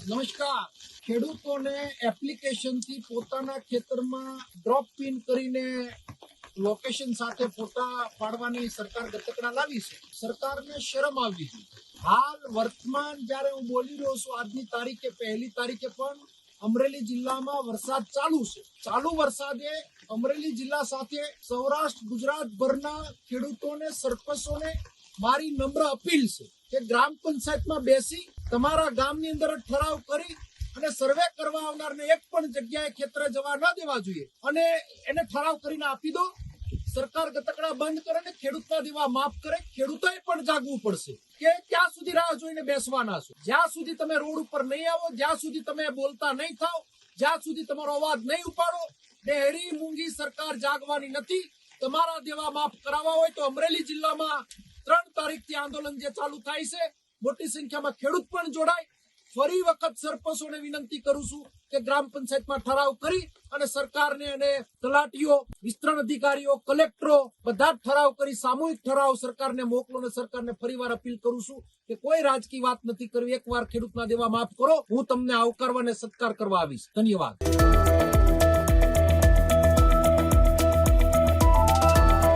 નમસ્કાર. ખેડૂતોને એપ્લિકેશનથી પોતાના ખેતરમાં ડ્રોપ પિન કરીને લોકેશન સાથે ફોટા પાડવાની સરકાર ગતકડા લાવી છે. સરકારને શરમ આવવી જોઈએ. હાલ વર્તમાન જ્યારે હું બોલી રહ્યો છું, આજની તારીખે 1 તારીખે પણ અમરેલી જિલ્લામાં વરસાદ ચાલુ છે. ચાલુ વરસાદે અમરેલી જિલ્લા સાથે સૌરાષ્ટ્ર ગુજરાતભરના ખેડૂતોને, સરપંચોને મારી નમ્ર અપીલ છે કે ગ્રામ પંચાયતમાં બેસી તમારા ગામની અંદર ઠરાવ કરી અને સર્વે કરવા આવનારને એક પણ જગ્યાએ ખેતરે જવા ન દેવા જોઈએ અને એને ઠરાવ કરીને આપી દો. સરકાર ગતકડા બંધ કરે ને ખેડૂતના દેવા માફ કરે. ખેડૂતોએ પણ જાગવું પડશે કે ક્યાં સુધી રાહ જોઈને બેસવાના છો. જ્યાં સુધી તમે રોડ ઉપર નહીં આવો, જ્યાં સુધી તમે બોલતા નહીં થાવ, જ્યાં સુધી તમારો અવાજ નહીં ઉપાડો, ડેહરી મૂંગી સરકાર જાગવાની નથી. તમારા દેવા માફ કરાવવા હોય તો અમરેલી જિલ્લામાં 3 તારીખથી આંદોલન જે ચાલુ થાય છે, મોટી સંખ્યામાં ખેડૂત પણ જોડાય. ફરી વખત સરપંચોને વિનંતી કરું છું કે ગ્રામ પંચાયતમાં ઠરાવ કરી અને સરકારને અને તલાટીઓ, વિસ્તરણ અધિકારીઓ, કલેક્ટરો બધા જ ઠરાવ કરી સામૂહિક ઠરાવ સરકારને મોકલો અને સરકારને ફરીવાર અપીલ કરું છું કે કોઈ રાજકીય વાત નથી કરવી. એકવાર ખેડૂતના દેવા માફ કરો, હું તમને આવકારવા અને સત્કાર કરવા આવીશ. ધન્યવાદ.